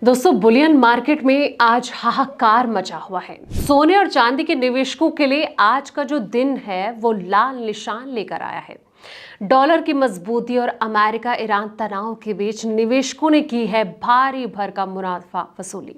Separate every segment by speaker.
Speaker 1: दोस्तों Boolean market में आज हाहाकार मचा हुआ है। सोने और चांदी के निवेशकों के लिए आज का जो दिन है वो लाल निशान लेकर आया है। डॉलर की मजबूती और अमेरिका ईरान तनाव के बीच निवेशकों ने की है भारी भरकम मुनाफा वसूली,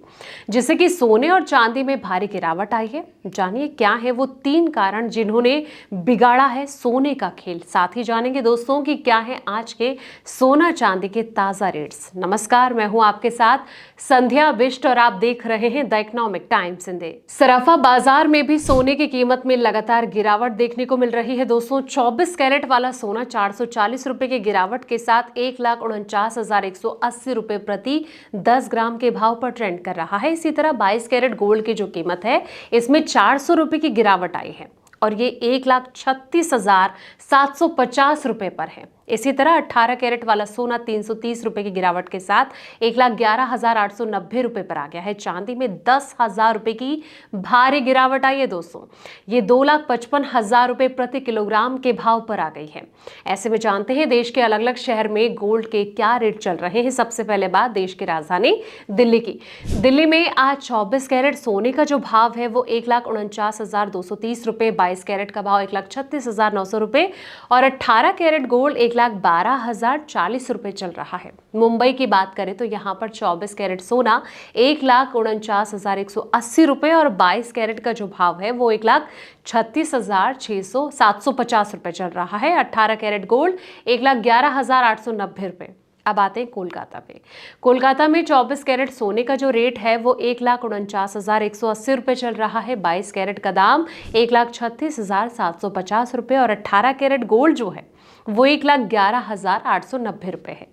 Speaker 1: जिससे कि सोने और चांदी में भारी गिरावट आई है। जानिए क्या है वो 3 कारण जिन्होंने बिगाड़ा है सोने का खेल। साथ ही जानेंगे दोस्तों कि क्या है आज के सोना चांदी के ताजा रेट्स। नमस्कार, मैं हूं आपके साथ संध्या बिष्ट और आप देख रहे हैं द इकोनॉमिक टाइम्स इन दे। सराफा बाजार में भी सोने की कीमत में लगातार गिरावट देखने को मिल रही है। दोस्तों 24 कैरेट वाला सोना 440 रुपए की गिरावट के साथ 1,49,180 रुपए प्रति 10 ग्राम के भाव पर ट्रेंड कर रहा है। इसी तरह 22 कैरेट गोल्ड की जो कीमत है इसमें 400 रुपए की गिरावट आई है और ये 1,36,750 रुपए पर है। इसी तरह 18 कैरेट वाला सोना 330 रुपए की गिरावट के साथ 1,11,890 रुपए पर आ गया है। चांदी में 10,000 रुपए की भारी गिरावट आई है दोस्तों, ये 2,55,000 रुपए प्रति किलोग्राम के भाव पर आ गई है। ऐसे में जानते हैं देश के अलग अलग शहर में गोल्ड के क्या रेट चल रहे हैं। सबसे पहले बात देश की राजधानी दिल्ली की। दिल्ली में आज 24 कैरेट सोने का जो भाव है वो 1,49,230 रुपए, 22 कैरेट का भाव 1,36,900 रुपए और 18 कैरेट गोल्ड 1,12,040 रुपए चल रहा है। मुंबई की बात करें तो यहाँ पर 24 कैरेट सोना 1,49,180 रुपए और 22 कैरेट का जो भाव है वो 1,36,750 रुपए चल रहा है। 18 कैरेट गोल्ड 1,11,890 रुपए। अब आते हैं कोलकाता पे। कोलकाता में 24 कैरेट सोने का जो रेट है वो 1,49,180 रुपए चल रहा है। 22 कैरेट का दाम 1,36,750 रुपए और 18 कैरेट गोल्ड जो है वो 1,11,890 रुपए है।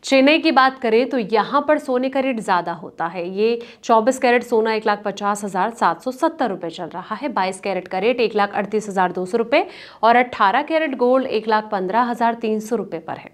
Speaker 1: चेन्नई की बात करें तो यहाँ पर सोने का रेट ज़्यादा होता है। ये 24 कैरेट सोना 1,50,770 रुपए चल रहा है। 22 कैरेट का रेट 1,38,200 रुपए और 18 कैरेट गोल्ड 1,15,300 रुपए पर है।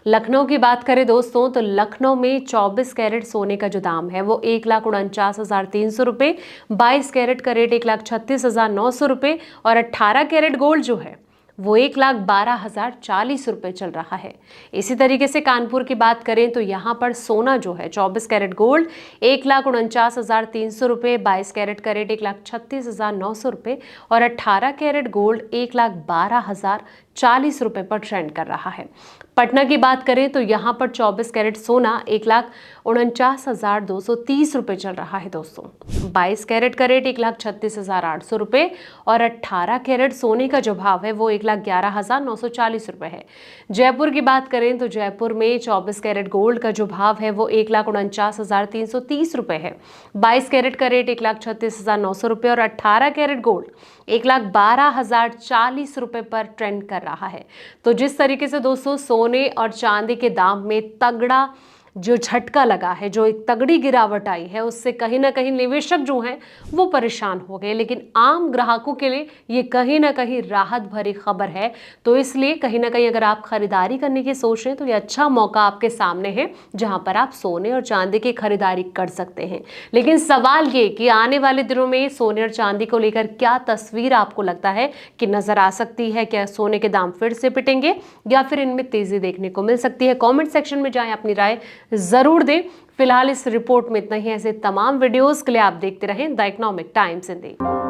Speaker 1: लखनऊ की बात करें दोस्तों तो लखनऊ में 24 कैरेट सोने का जो दाम है वो 1,49,300 रुपए, 22 कैरेट का रेट 1,36,900 रुपए और 18 कैरेट गोल्ड जो है वो 1,12,040 रुपए चल रहा है। इसी तरीके से कानपुर की बात करें तो यहाँ पर सोना जो है 24 कैरेट गोल्ड 1,49,300 रुपए, 22 कैरेट का रेट 1,36,900 रुपए और 18 कैरेट गोल्ड 1,12,040 रुपए पर ट्रेंड कर रहा है। पटना की बात करें तो यहाँ पर 24 कैरेट सोना 1,49,230 रुपए चल रहा है दोस्तों। 22 कैरेट का रेट 1,36,800 रुपए और 18 कैरेट सोने का जो भाव है वो 1,11,940 रुपए है। जयपुर की बात करें तो जयपुर में 24 कैरेट गोल्ड का जो भाव है वो 1,49,330 रुपए है। 22 कैरेट का रेट 1,36,900 रुपए और 18 कैरेट गोल्ड 1,12,040 रुपए पर ट्रेंड कर रहा है। तो जिस तरीके से दोस्तों सोने और चांदी के दाम में तगड़ा जो झटका लगा है, जो एक तगड़ी गिरावट आई है, उससे कहीं ना कहीं निवेशक जो हैं वो परेशान हो गए, लेकिन आम ग्राहकों के लिए ये कहीं ना कहीं राहत भरी खबर है। तो इसलिए कहीं ना कहीं अगर आप खरीदारी करने की सोच रहे हैं तो ये अच्छा मौका आपके सामने है जहां पर आप सोने और चांदी की खरीदारी कर सकते हैं। लेकिन सवाल ये कि आने वाले दिनों में सोने और चांदी को लेकर क्या तस्वीर आपको लगता है कि नजर आ सकती है? क्या सोने के दाम फिर से पिटेंगे या फिर इनमें तेजी देखने को मिल सकती है? कॉमेंट सेक्शन में जाएं, अपनी राय जरूर दें। फिलहाल इस रिपोर्ट में इतना ही। ऐसे तमाम वीडियोस के लिए आप देखते रहें the economic times in they.